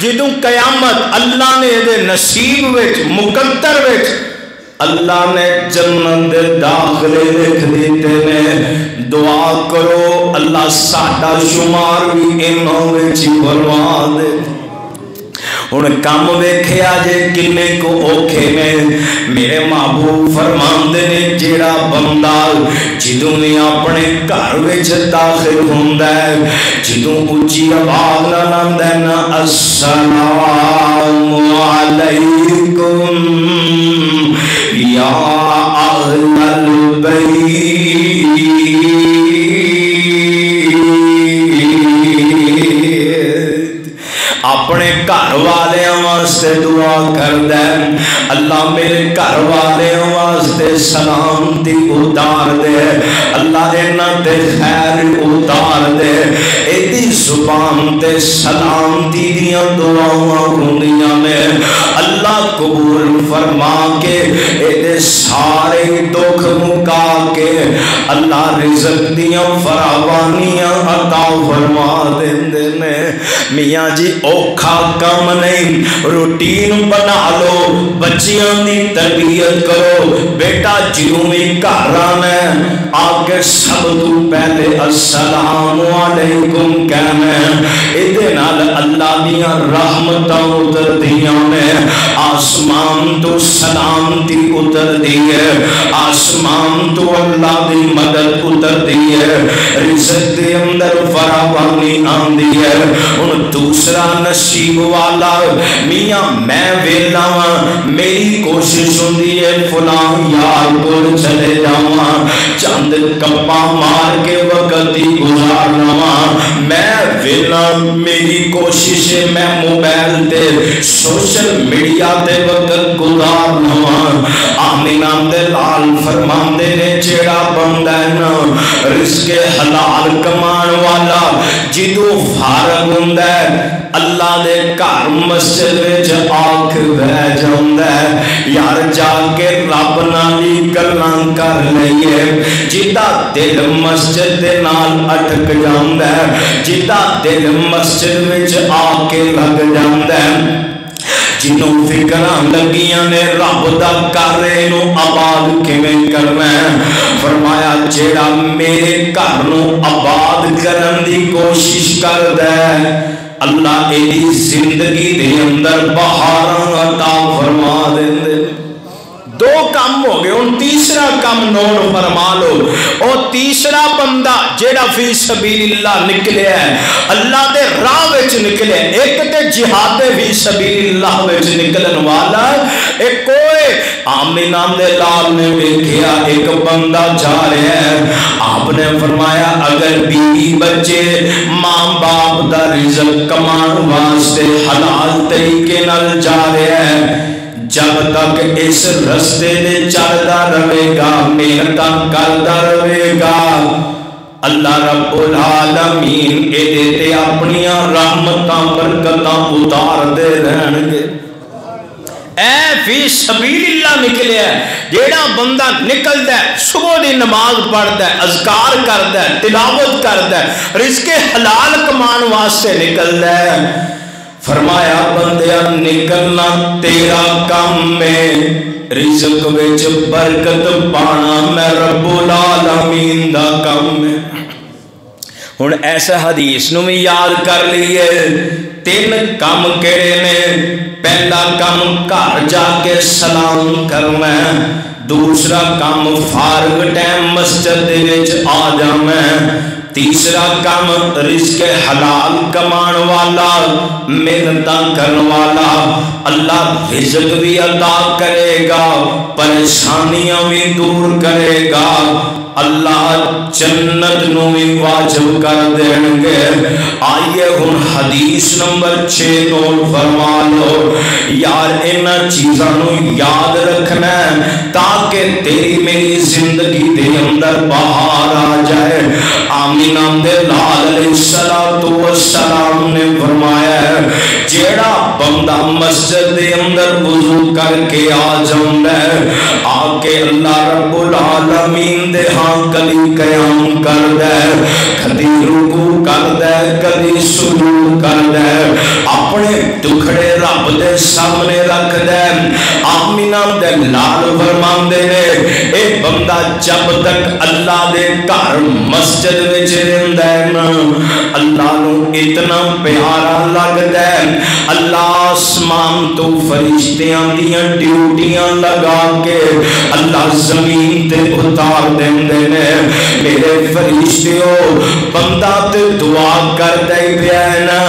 S1: جدوں قیامت اللہ نے دے نصیب وچ مقدر وچ اللہ نے جنت دے داخلے لکھ دیتے نے۔ دعا کرو اللہ ساڈا شمار بھی انہاں وچ فرما دے۔ ہن کم ویکھیا جے کنے کو اوکھے نے، میرے محبوب فرماندے نے جیڑا بندہ جدوں بھی اپنے گھر وچ داخل ہوندا ہے، جدوں اونچی آواز نال آندا ہے نا السلام علیکم یا اہل البیت، اپنے گھر والیاں واسطے دعا کردا ہے اللہ میرے گھر والیاں واسطے سلامتی اتار دے، اللہ انہاں تے خیر اتار دے۔ ایدی زبان تے سلامتی دیاں دعاواں ہوندیاں نے، اللہ قبول فرما کے ایدے سارے دکھ مکا کے اللہ رزق دیاں فراوانیاں عطا فرما دیندے نے۔ میاں جی اوکھا کم نہیں، روٹین بنا لو، بچیاں دی تربیت کرو، بیٹا جدوں بھی گھر آنا ہے آگے سب تو پہلے السلام علیکم کہنا ہے، ایدے نال اللہ دیاں رحمتاں اتر دیاں نے، آسمان تو سلامتی اتر دی ہے، آسمان تو اللہ دی مدد اتر دی ہے، رزق دے اندر فراوانی آندی ہے۔ ان دوسرا نصیب والا میاں میں ویلا ہاں، میری کوشش ہوندی ہے فلاں یار کول چلے جاواں، چند کپا مار کے وقت ہی گزارنا وا، میں ویلا میری کوشش ہے میں موبائل تے سوشل میڈیا تے وقت گزارنا وا۔ آمینہ دے لال فرماندے نے جیڑا بندہ ہے نا رزق حلال کمان والا جدوں فارغ ہوندا ہے اللہ دے گھر مسجد وچ آکھ بہ جاندا ہے، یار جا کے رب نال گلاں کر لئیے، جدا دل مسجد دے نال اٹک جاندا ہے، جدا دل مسجد وچ آ کے لگ جاندا ہے، جنوں فکراں لگیاں نے رب دا گھر اینو آباد کیویں کرنا ہے، فرمایا جیڑا میرے گھر نو آباد کرن دی کوشش کردا ہے اللہ ایدی زندگی دے اندر بہاراں عطا فرما دیندے۔ دو کام ہو گئے، ان تیسرا کام نوٹ فرما لو، اور تیسرا بندہ جیڑا فی سبیل اللہ نکلے ہے، اللہ دے راہ وچ نکلے، ایک تے جہاد فی سبیل اللہ وچ نکلن والا، ایک کوئی آمینہ دے لال نے دیکھیا ایک بندہ جا رہا ہے، آپ نے فرمایا اگر بیوی بچے ماں باپ دا رزق کمان واسطے حلال طریقے نال جا رہا ہے، جب تک اس رستے نے چلتا رہے گا محنت کرتا رہے گا اللہ رب العالمین ایدے اپنی رحمتاں برکتاں اتار دے رہن گے۔ اے فی سبیل اللہ نکلے ہے، جیڑا بندہ نکلدا ہے صبح دی نماز پڑھدا ہے، اذکار کردا ہے، تلاوت کردا ہے، رزق حلال کمان واسطے نکلدا ہے، فرمایا بندیا نکلنا تیرا کام میں، رزق وچ برکت پانا میں رب العالمین دا کام ہے۔ ہن ایسا حدیث نو بھی یاد کر لیے، تین کام کہڑے نے؟ پہلا کام گھر جا کے سلام کرنا ہے، دوسرا کام فارغ ٹائم مسجد دے وچ آ جانا ہے، تیسرا کام رزق حلال کمان والا، محنت کرنے والا، اللہ رزق بھی عطا کرے گا، پریشانیاں بھی دور کرے گا، اللہ جنت نو بھی واجب کر دیں گے۔ آئیے ہن حدیث نمبر 6 نوٹ فرما لو۔ یار انہاں چیزاں نو یاد رکھنا ہے تاکہ تیری میری زندگی دے اندر بہار آ جائے۔ آمینہ دے لال علیہ السلام نے فرمایا ہے جیڑا بندہ مسجد دے اندر وضو کر کے آ جاندہ ہے، آ کے اللہ رب العالمین دے کدی قیام کر دے، کدی رکوع کر دے، کدی سجود کر دے، اپنے دکھڑے رب دے سامنے رکھ دے۔ آمینہ دے لال فرماندے نے اے بندہ جب تک اللہ دے گھر مسجد وچ رہندا ہے نا، اللہ نو اتنا پیارا لگدا ہے، اللہ آسمان تو فرشتیاں دیاں ڈیوٹیاں لگا کے اللہ زمین تے اتار دیندے نے۔ میرے فرشتیو بندہ تے دعا کر دے پیا نا،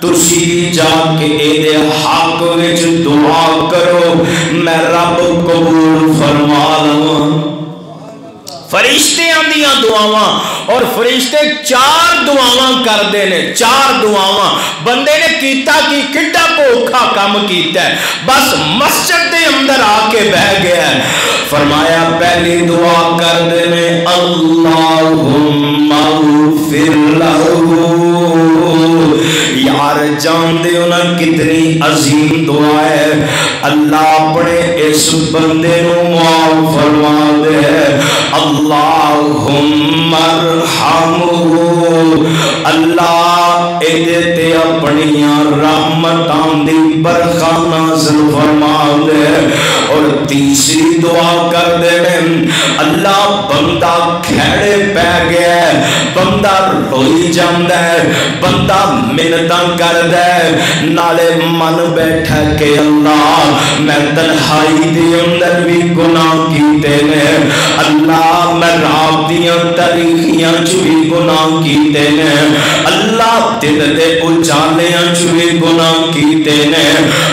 S1: تسی جا کے اے دے حق وچ دعا کرو، میں رب قبول فرما لواں۔ فرشتے آندیاں دعاواں، اور فرشتے 4 دعاواں کر دے نے، 4 دعاواں بندے نے کیتا کی کڈا بھوکا کام کیتا ہے، بس مسجد دے اندر آ کے بہ گیا ہے۔ فرمایا پہلی دعا کر دے نے اللہم اغفر لہو، یار جان دے انہاں کتنی عظیم دعا ہے، اللہ اپنے اس بندے نو معاف فرما دے۔ اللہم ارحمہ، اللہ ایدے تے اپنیاں رحمتاں دی برکھا نازل فرما دے۔ اور تیسری دعا کر دے اللہ بندہ کھیڑے پہ گیا ہے، بندہ روئی جاندہ ہے، بندہ منتاں کر دے، نالے من بیٹھا کہ اللہ میں تنہائی دے اندر بھی گناہ کیتے نے، اللہ میں رات دیاں تاریخیاں چ بھی گناہ کیتے نے، اللہ دن دے اجالیاں چ بھی گناہ کیتے نے،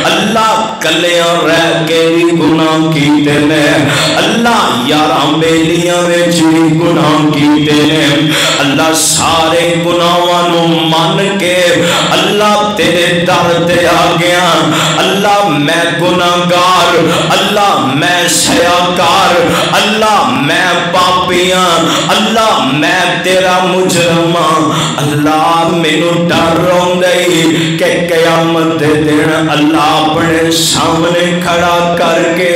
S1: اللہ کلیاں رہ کے بھی گناہ کیتے نے، اللہ یاراں بیلیاں وچ بھی گناہ کیتے نے، اللہ سارے گناہاں نو مان کے اللہ تیرے در تے آ گیا، اللہ میں گناہگار، اللہ میں سیاکار، اللہ میں پاپیاں، اللہ میں تیرا مجرماں، اللہ مینوں ڈر روندے کہ قیامت دے دن اللہ اپنے سامنے کھڑا کر کے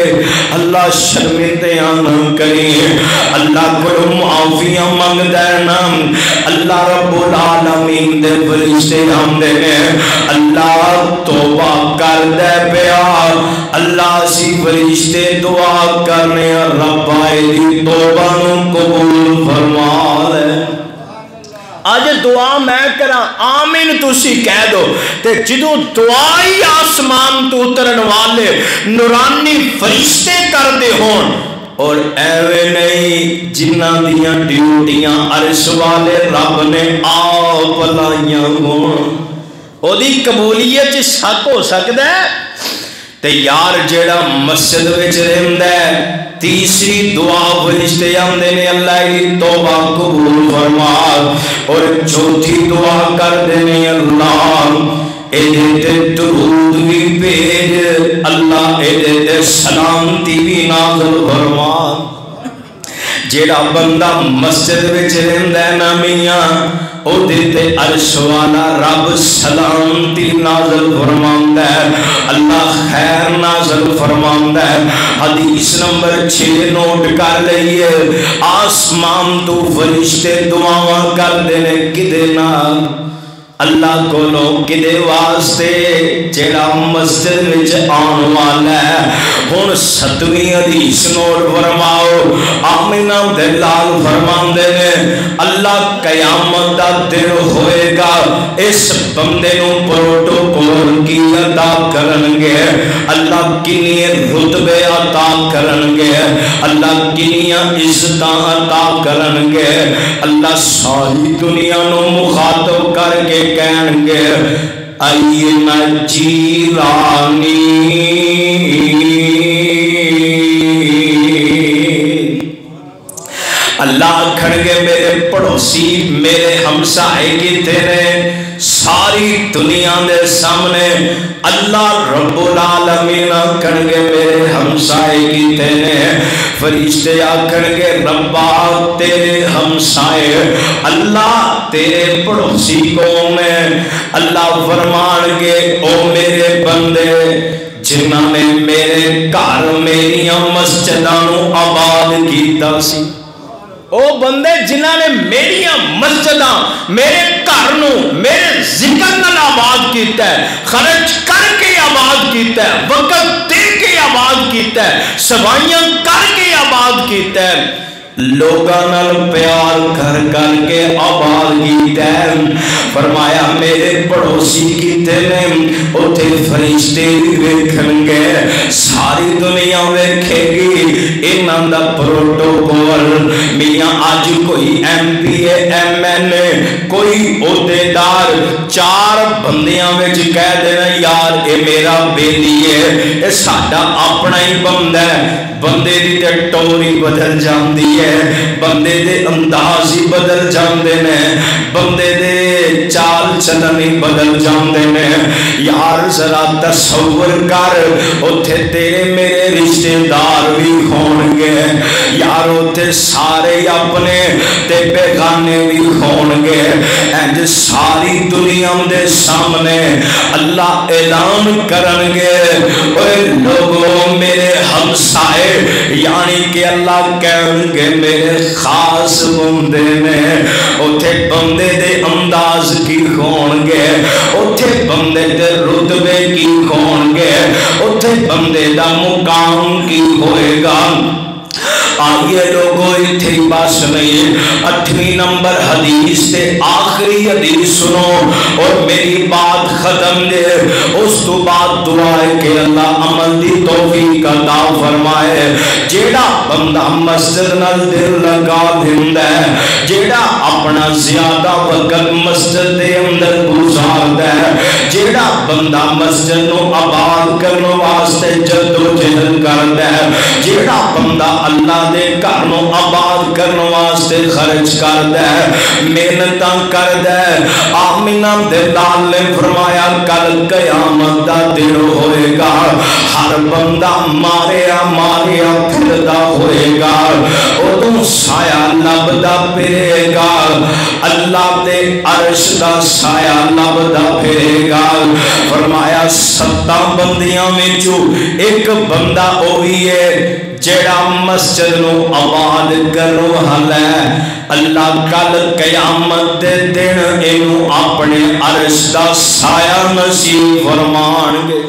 S1: اللہ شرمندیاں نہ کری، اللہ کو معافیاں مانگ دے نا، اللہ رب العالمین دے فرشتے آندے نے، اللہ توبہ کر دے پیا، اللہ سی فرشتے دعا کرنے رب آئے دی توبہ نو قبول فرما لے۔ آج دعا میں کرا آمین تسی کہہ دو، تے جدو دعائی آسمان تو اترن والے نورانی فرشتے کر دے ہون، اور ایوے نہیں جنہ دیاں ڈیوٹیاں عرش والے رب نے آپ لائیاں ہون، او دی قبولیت شک ہو سکتا ہے۔ تے یار جیڑا مسجد وچ رہندا ہے، تیسری دعا فرشتے آندے نے اللہ دی توبہ قبول فرما، اور چوتھی دعا کر دے نے اللہ ایدے تے درود بھی بھیج، اللہ ایدے تے سلامتی بھی نازل فرما۔ جیڑا بندہ مسجد وچ رہندا ہے نا میاں، او دیتے عرش والا رب سلامتی نازل فرماندا ہے، اللہ خیر نازل فرماندا ہے۔ حدیث نمبر 6 نوٹ کر لئیے، آسمان تو فرشتے دعاواں کر دینے کدے نال، اللہ کو لوگ کدے واسطے جیڑا مسجد وچ آن والا ہے۔ ہن 7ویں حدیث نوٹ فرماؤ، آمینہ دے لال فرماندے نے اللہ اللہ قیامت دا دن ہوئے گا اس بندے نو پروٹوکول کی عطا کرنگے اللہ کنی رتبے عطا کرنگے اللہ کنی عزتاں عطا کرنگے اللہ ساری دنیا نو مخاطب کر کے کہنگے اینا جیرانی اللہ کھڑگے میرے پڑوسی میرے ہمسائے کی تیرے ساری دنیا دے سامنے اللہ رب العالمین کھڑگے میرے ہمسائے کی تیرے فرشتے کھڑگے ربا تیرے ہمسائے اللہ تیرے پڑوسی کون ہے اللہ فرمان گے او میرے بندے جنہاں نے میرے گھر میری مسجدوں آباد کیتا سی او بندے جنہاں نے میری مسجداں میرے گھر نو میرے ذکر نال آباد کیتا ہے خرچ کر کے آباد کیتا ہے وقت دے کے آباد کیتا ہے سوائیاں کر کے آباد کیتا ہے لوگاں نال پیار کر کر کے آباد کیتا ہے فرمایا میرے پڑوسی کیتے نے اوتھے فرشتے ویکھن گے ساری دنیا ویکھے گی انہاں دا پروٹوکول میاں اج کوئی M P A M N A کوئی عہدیدار چار بندیاں وچ کہہ دینا یار اے میرا بیلی ہے اے ساڈا اپنا ہی بندہ ہے بندے دی تے ٹوری بدل جاندی ہے بندے دے انداز ہی بدل جاندے نے بندے دے چال چلن ہی بدل جاندے نے یار ذرا تصور کر اوتھے تیرے میرے رشتے دار بھی ہون گے یار اوتھے سارے اپنے تے بیگانے بھی ہون گے انج ساری دنیا دے سامنے اللہ اعلان کرن گے اوے لوگوں میرے ہمسائے یعنی کہ اللہ کہن گے میرے خاص بندے نے اوتھے بندے دے انداز کی ہون گے اوتھے بندے دے رتبے کی ہون گے اوتھے بندے دا مقام کی ہوئے گا آئیے لوگوں اتھے بس نہیں 8ویں نمبر حدیث تے آخری حدیث سنو اور میری بات ختم دے اس تو بعد دعائے کہ اللہ عمل دی توفیق عطا فرمائے جیڑا بندہ مسجد نال دل لگا دیندا ہے جیڑا اپنا زیادہ وقت مسجد دے اندر گزاردا ہے جیڑا بندہ مسجد نو آباد کرنے واسطے جدوجہد کردا ہے جیڑا بندہ اللہ دے گھر نو آباد کرنے واسطے خرچ کردا ہے محنتاں کردا ہے آمینہ دے لال نے فرمایا کل قیامت دا دن ہوئے گا ہر بندہ ماریا ماریا پھردا ہوئے گا ادوں سایہ لبدا پھرے گا اللہ دے عرش دا سایہ لبدا پھرے گا فرمایا 7 بندیاں وچوں ایک بندہ وہی ہے جیڑا مسجد نو آباد کرو ہے اللہ کل قیامت دے دن اینو اپنے عرش دا سایہ نصیب فرمان گے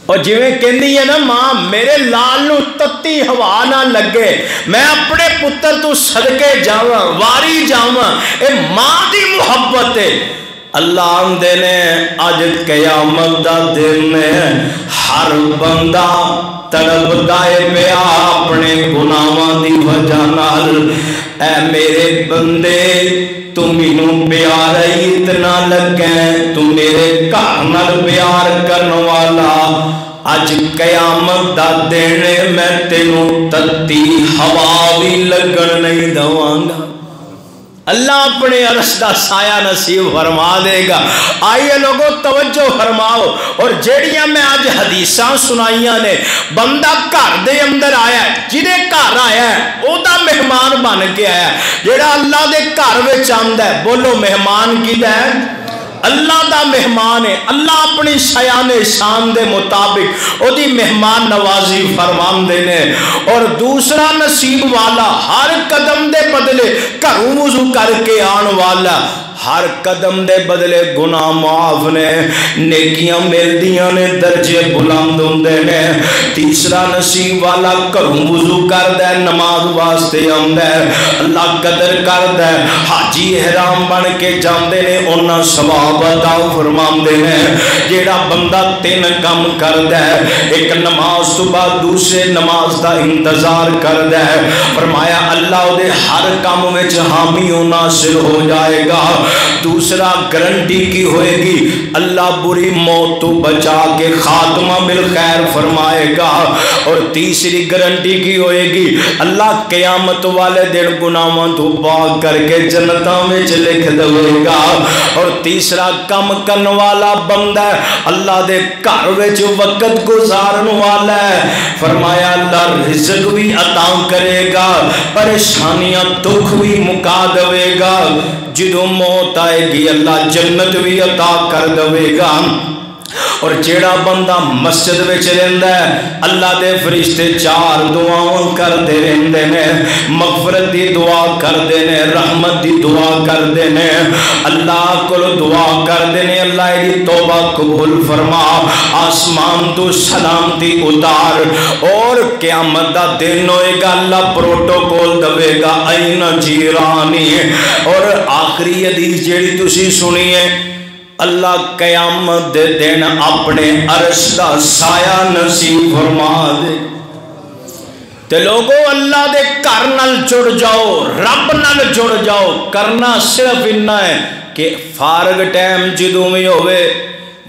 S1: اور جویں کہندی ہے نا ماں میرے لال نو تتی ہوا نہ لگے میں اپنے پتر تو صدقے جاواں واری جاواں اے ماں دی محبت ہے اللہ آندے نے اج قیامت دا دن ہر بندہ تڑپ دائے پیا اپنے گناہاں دی وجہ نال اے میرے بندے تم انہوں پیار اتنا لگیں تم میرے گھر نال پیار کرنے والا اج قیامت دا دن میں تینوں تتی ہوا بھی لگن نہیں دواں گا اللہ اپنے عرش دا سایہ نصیب فرما دے گا آئیے لوگوں توجہ فرماؤ اور جیڑیاں میں آج حدیثاں سنائیاں نے بندہ گھر دے اندر آیا ہے جنہیں گھر آیا ہے او دا مہمان بن کے آیا ہے جیڑا اللہ دے گھر وچ آندا ہے بولو مہمان کی ہے اللہ دا مہمان ہے اللہ اپنی شایان شان دے مطابق او دی مہمان نوازی فرمان دینے اور دوسرا نصیب والا ہر قدم دے بدلے گھروں وضو کر کے آن والا ہر قدم دے بدلے گناہ معاف نے، نیکیاں ملدیاں نے، درجے بلند ہوندے نے۔ تیسرا نصیب والا گھروں وضو کردا ہے، نماز واسطے آندا ہے، اللہ قدر کردا ہے، حاجی احرام بن کے جاندے نے، انہاں ثواب عطا فرماندے نے۔ جیڑا بندہ 3 کام کردا ہے، ایک نماز تو بعد دوسرے نماز دا انتظار کردا ہے، فرمایا اللہ دے ہر کام وچ حامی و ناصر ہو جائے گا۔ دوسرا گارنٹی کی ہوئے گی، اللہ بری موت تو بچا کے خاتمہ بالخیر فرمائے گا۔ اور تیسری گارنٹی کی ہوئے گی، اللہ قیامت والے دن گناہاں تو پاک کر کے جنتاں وچ لکھ دے گا۔ اور تیسرا کم کرن والا بندہ اللہ دے گھر وچ وقت گزارن والا ہے، فرمایا اللہ رزق بھی عطا کرے گا، پریشانیاں دکھ بھی مکا دے گا، جدوں موت آئے گی اللہ جنت بھی عطا کر دے گا۔ اور جیڑا بندہ مسجد وچ رہندا ہے، اللہ دے فرشتے 4 دعاواں کردے رہندے نے، مغفرت دی دعا کردے نے، رحمت دی دعا کردے نے، اللہ کول دعا کردے نے اللہ دی توبہ قبول فرما، آسمان تو سلامتی اتار، اور قیامت دا دن ہوئے گا اللہ پروٹوکول دے گا این جیرانی۔ اور آخری حدیث جیڑی تسی سنی ہے، اللہ قیامت دے دن اپنے عرش دا سایہ نصیب فرما دے۔ تے لوگوں اللہ دے گھر نال جڑ جاؤ، رب نال جڑ جاؤ، کرنا صرف اتنا ہے کہ فارغ ٹائم جدوں بھی ہوئے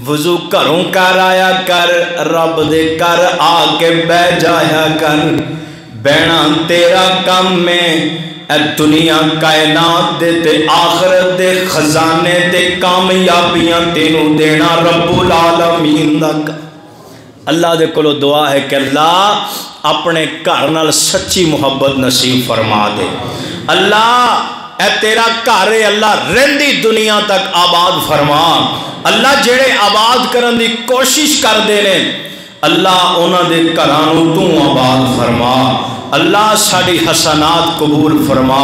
S1: وضو گھروں کر آیا کر، رب دے گھر آ کے بہ جایا کر، بہنا تیرا کام میں اے دنیا کائنات دے تے آخرت دے خزانے تے کامیابیاں تینوں دینا رب العالمین دا۔ اللہ دے کولو دعا ہے کہ اللہ اپنے گھر نال سچی محبت نصیب فرما دے۔ اللہ اے تیرا گھر ہے، اللہ رہندی دنیا تک آباد فرما۔ اللہ جڑے آباد کرن دی کوشش کر دے نے، اللہ انہاں دے گھراں نوں تو آباد فرما۔ اللہ ساری حسنات قبول فرما،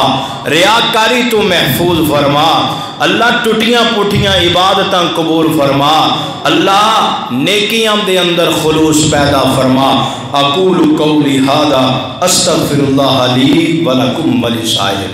S1: ریاکاری تو محفوظ فرما، اللہ ٹوٹیاں پوٹیاں عبادتاں قبول فرما، اللہ نیکیاں دے اندر خلوص پیدا فرما۔ اقول قولی ھذا استغفر اللہ لی ولکم ولسائر